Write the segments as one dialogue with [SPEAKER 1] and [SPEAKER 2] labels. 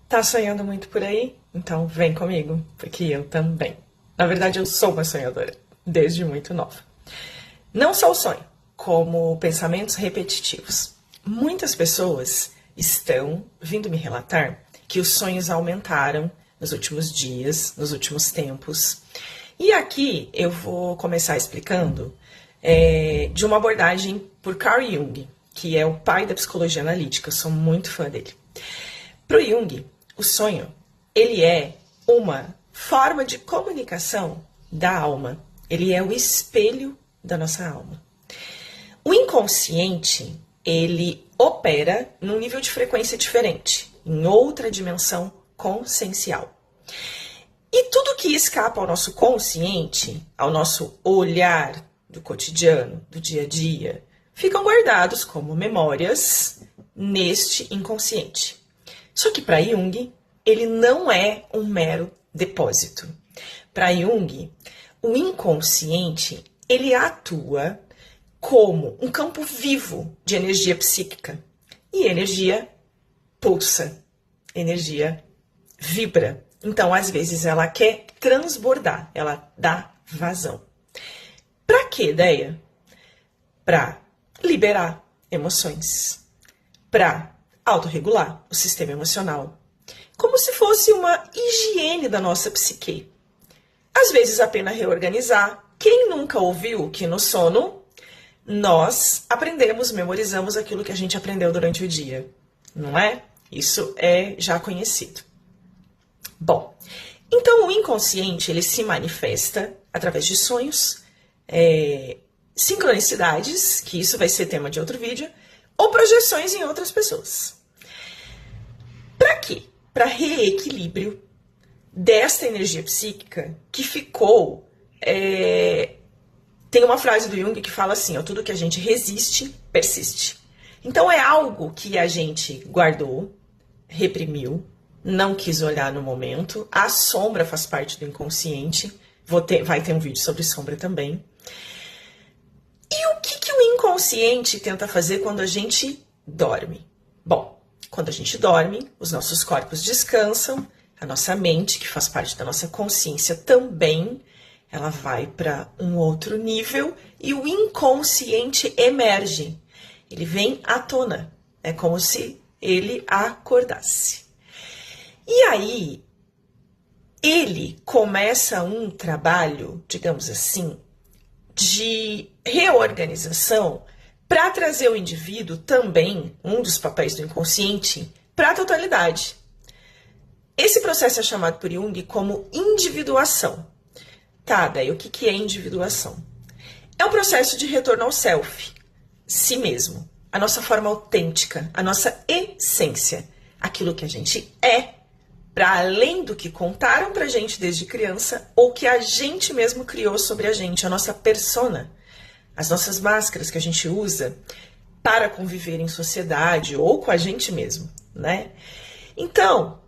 [SPEAKER 1] Tá sonhando muito por aí? Então vem comigo, porque eu também. Na verdade, eu sou uma sonhadora, desde muito nova. Não só o sonho, como pensamentos repetitivos. Muitas pessoas estão vindo me relatar que os sonhos aumentaram nos últimos dias, nos últimos tempos. E aqui eu vou começar explicando de uma abordagem por Carl Jung, que é o pai da psicologia analítica. Eu sou muito fã dele. Para o Jung, o sonho, ele é uma forma de comunicação da alma. Ele é o espelho da nossa alma. O inconsciente, ele opera num nível de frequência diferente, em outra dimensão consciencial. E tudo que escapa ao nosso consciente, ao nosso olhar do cotidiano, do dia a dia, ficam guardados como memórias neste inconsciente. Só que para Jung, ele não é um mero depósito. Para Jung, o inconsciente, ele atua como um campo vivo de energia psíquica. E energia pulsa, energia vibra. Então, às vezes, ela quer transbordar, ela dá vazão. Para que ideia? Para liberar emoções, para autorregular o sistema emocional, como se fosse uma higiene da nossa psique. Às vezes, a pena reorganizar. Quem nunca ouviu que no sono nós aprendemos, memorizamos aquilo que a gente aprendeu durante o dia, não é? Isso é já conhecido. Bom, então o inconsciente, ele se manifesta através de sonhos, sincronicidades, que isso vai ser tema de outro vídeo, ou projeções em outras pessoas. Para quê? Para reequilíbrio desta energia psíquica que ficou... Tem uma frase do Jung que fala assim, tudo que a gente resiste, persiste. Então é algo que a gente guardou, reprimiu, não quis olhar no momento. A sombra faz parte do inconsciente. Vai ter um vídeo sobre sombra também. E o que o inconsciente tenta fazer quando a gente dorme? Bom, quando a gente dorme, os nossos corpos descansam, a nossa mente, que faz parte da nossa consciência também, ela vai para um outro nível e o inconsciente emerge. Ele vem à tona. É como se ele acordasse. E aí, ele começa um trabalho, digamos assim, de reorganização para trazer o indivíduo também, um dos papéis do inconsciente, para a totalidade. Esse processo é chamado por Jung como individuação. Tá, daí o que é individuação? É um processo de retorno ao self, si mesmo, a nossa forma autêntica, a nossa essência, aquilo que a gente é, para além do que contaram pra gente desde criança ou que a gente mesmo criou sobre a gente, a nossa persona, as nossas máscaras que a gente usa para conviver em sociedade ou com a gente mesmo, né? Então,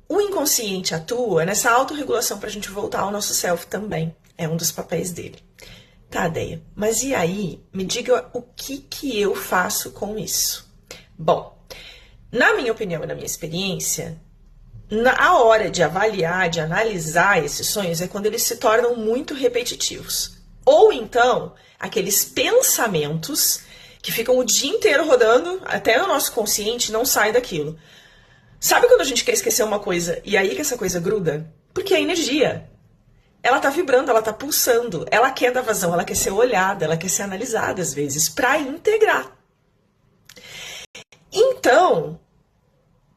[SPEAKER 1] o inconsciente atua nessa autorregulação para a gente voltar ao nosso self também. É um dos papéis dele. Tá, Deia, mas e aí? Me diga o que eu faço com isso. Bom, na minha opinião e na minha experiência, na hora de avaliar, de analisar esses sonhos é quando eles se tornam muito repetitivos. Ou então, aqueles pensamentos que ficam o dia inteiro rodando, até o nosso consciente não sai daquilo. Sabe quando a gente quer esquecer uma coisa e aí que essa coisa gruda? Porque é energia. Ela tá vibrando, ela tá pulsando, ela quer dar vazão, ela quer ser olhada, ela quer ser analisada às vezes, para integrar. Então,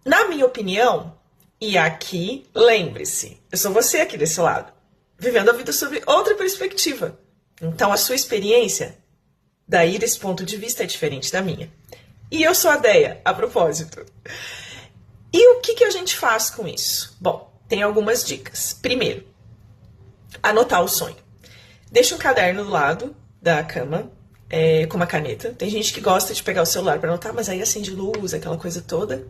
[SPEAKER 1] na minha opinião, e aqui, lembre-se, eu sou você aqui desse lado, vivendo a vida sob outra perspectiva. Então, a sua experiência, daí desse ponto de vista, é diferente da minha. E eu sou a Deia, a propósito. E o que a gente faz com isso? Bom, tem algumas dicas. Primeiro, anotar o sonho. Deixa um caderno do lado da cama, com uma caneta. Tem gente que gosta de pegar o celular para anotar, mas aí acende luz, aquela coisa toda.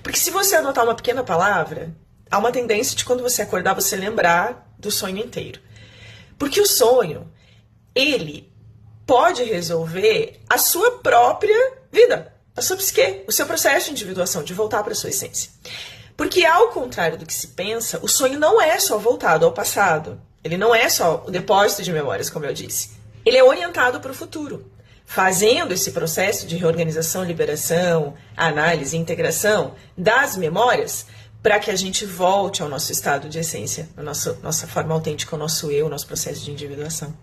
[SPEAKER 1] Porque se você anotar uma pequena palavra, há uma tendência de quando você acordar, você lembrar do sonho inteiro. Porque o sonho, ele pode resolver a sua própria vida, a sua psique, o seu processo de individuação, de voltar para a sua essência. Porque, ao contrário do que se pensa, o sonho não é só voltado ao passado. Ele não é só o depósito de memórias, como eu disse. Ele é orientado para o futuro, fazendo esse processo de reorganização, liberação, análise e integração das memórias para que a gente volte ao nosso estado de essência, a nossa forma autêntica, o nosso eu, o nosso processo de individuação.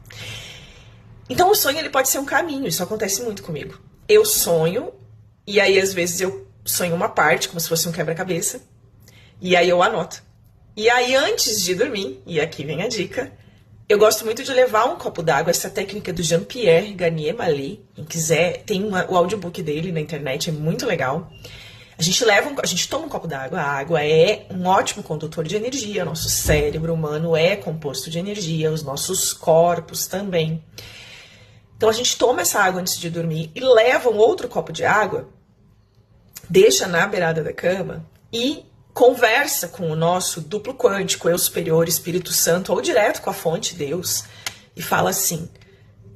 [SPEAKER 1] Então o sonho ele pode ser um caminho, isso acontece muito comigo. Eu sonho, e aí às vezes eu sonho uma parte, como se fosse um quebra-cabeça, e aí eu anoto. E aí antes de dormir, e aqui vem a dica, eu gosto muito de levar um copo d'água, essa técnica do Jean-Pierre Garnier Mallet, quem quiser, tem o audiobook dele na internet, é muito legal. A gente toma um copo d'água, a água é um ótimo condutor de energia, nosso cérebro humano é composto de energia, os nossos corpos também. Então a gente toma essa água antes de dormir e leva um outro copo de água, deixa na beirada da cama e conversa com o nosso duplo quântico, eu superior, Espírito Santo, ou direto com a fonte, Deus, e fala assim,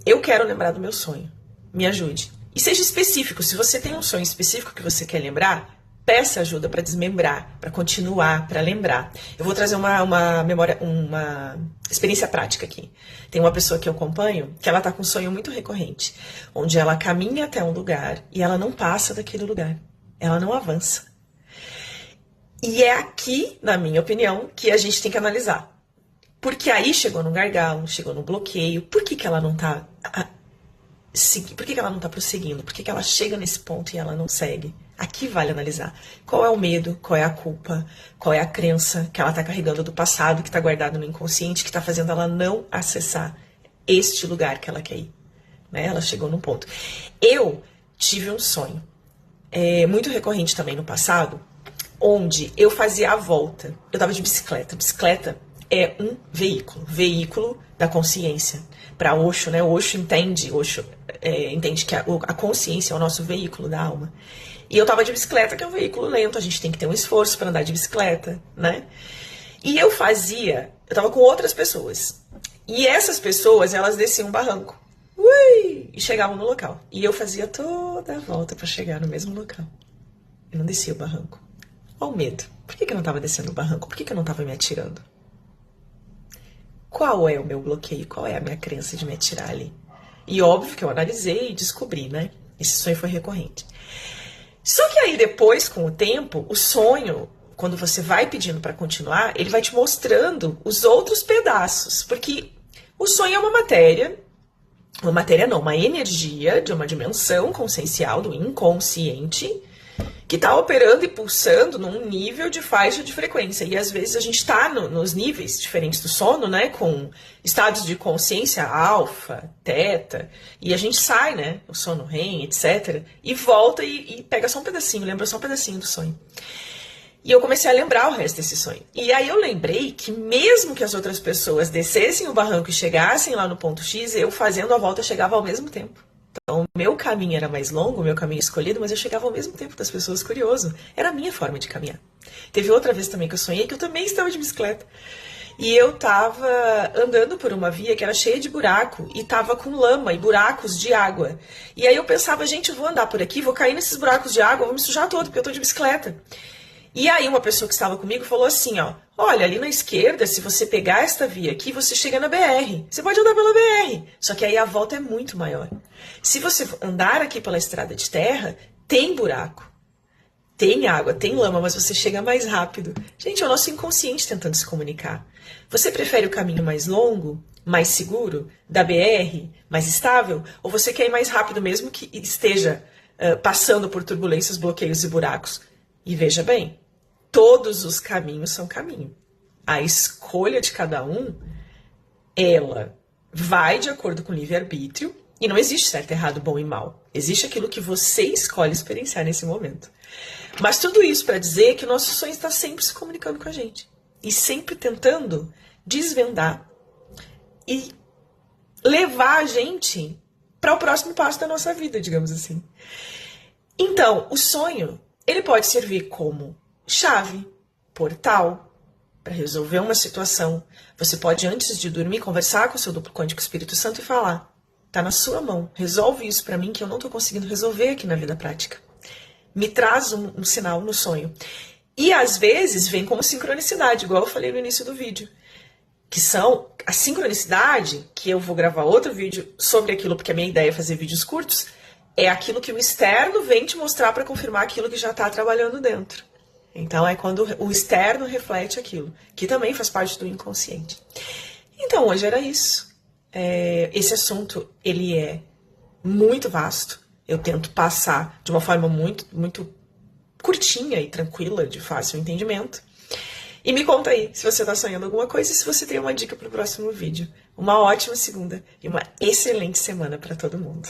[SPEAKER 1] eu quero lembrar do meu sonho, me ajude. E seja específico, se você tem um sonho específico que você quer lembrar, peça ajuda para desmembrar, para continuar, para lembrar. Eu vou trazer uma memória, uma experiência prática aqui. Tem uma pessoa que eu acompanho que ela está com um sonho muito recorrente, onde ela caminha até um lugar e ela não passa daquele lugar, ela não avança. E é aqui, na minha opinião, que a gente tem que analisar. Porque aí chegou num gargalo, chegou num bloqueio, por que ela não está por que ela não está prosseguindo? Por que ela chega nesse ponto e ela não segue? Aqui vale analisar. Qual é o medo? Qual é a culpa? Qual é a crença que ela está carregando do passado, que está guardado no inconsciente, que está fazendo ela não acessar este lugar que ela quer ir? Né? Ela chegou num ponto. Eu tive um sonho, muito recorrente também no passado, onde eu fazia a volta. Eu estava de bicicleta. Bicicleta é um veículo da consciência. Para Osho, né? Osho entende que a consciência é o nosso veículo da alma. E eu estava de bicicleta, que é um veículo lento, a gente tem que ter um esforço para andar de bicicleta, né? E eu estava com outras pessoas. E essas pessoas, elas desciam um barranco. E chegavam no local. E eu fazia toda a volta para chegar no mesmo local. Eu não descia o barranco. Olha o medo. Por que eu não estava descendo o barranco? Por que eu não estava me atirando? Qual é o meu bloqueio? Qual é a minha crença de me atirar ali? E óbvio que eu analisei e descobri, né? Esse sonho foi recorrente. Só que aí depois, com o tempo, o sonho, quando você vai pedindo para continuar, ele vai te mostrando os outros pedaços. Porque o sonho é uma energia de uma dimensão consciencial do inconsciente, que está operando e pulsando num nível de faixa de frequência. E às vezes a gente está nos níveis diferentes do sono, né? Com estados de consciência alfa, teta, e a gente sai, né? O sono REM, etc. E volta e pega só um pedacinho, lembra só um pedacinho do sonho. E eu comecei a lembrar o resto desse sonho. E aí eu lembrei que mesmo que as outras pessoas descessem o barranco e chegassem lá no ponto X, eu fazendo a volta chegava ao mesmo tempo. Então, o meu caminho era mais longo, o meu caminho escolhido, mas eu chegava ao mesmo tempo das pessoas, curioso. Era a minha forma de caminhar. Teve outra vez também que eu sonhei que eu também estava de bicicleta. E eu estava andando por uma via que era cheia de buraco e estava com lama e buracos de água. E aí eu pensava, gente, eu vou andar por aqui, vou cair nesses buracos de água, vou me sujar todo, porque eu estou de bicicleta. E aí uma pessoa que estava comigo falou assim, ó, olha, ali na esquerda, se você pegar esta via aqui, você chega na BR. Você pode andar pela BR, só que aí a volta é muito maior. Se você andar aqui pela estrada de terra, tem buraco, tem água, tem lama, mas você chega mais rápido. Gente, é o nosso inconsciente tentando se comunicar. Você prefere o caminho mais longo, mais seguro, da BR, mais estável? Ou você quer ir mais rápido mesmo que esteja passando por turbulências, bloqueios e buracos? E veja bem, todos os caminhos são caminho. A escolha de cada um, ela vai de acordo com o livre-arbítrio, e não existe certo, errado, bom e mal. Existe aquilo que você escolhe experienciar nesse momento. Mas tudo isso para dizer que o nosso sonho está sempre se comunicando com a gente. E sempre tentando desvendar e levar a gente para o próximo passo da nossa vida, digamos assim. Então, o sonho, ele pode servir como chave, portal, para resolver uma situação. Você pode, antes de dormir, conversar com o seu duplo quântico Espírito Santo e falar, tá na sua mão, resolve isso para mim que eu não estou conseguindo resolver aqui na vida prática. Me traz um sinal no sonho. E às vezes vem como sincronicidade, igual eu falei no início do vídeo. Que são a sincronicidade, que eu vou gravar outro vídeo sobre aquilo, porque a minha ideia é fazer vídeos curtos, é aquilo que o externo vem te mostrar para confirmar aquilo que já está trabalhando dentro. Então é quando o externo reflete aquilo, que também faz parte do inconsciente. Então hoje era isso. Esse assunto, ele é muito vasto. Eu tento passar de uma forma muito curtinha e tranquila, de fácil entendimento. E me conta aí se você está sonhando alguma coisa e se você tem uma dica para o próximo vídeo. Uma ótima segunda e uma excelente semana para todo mundo.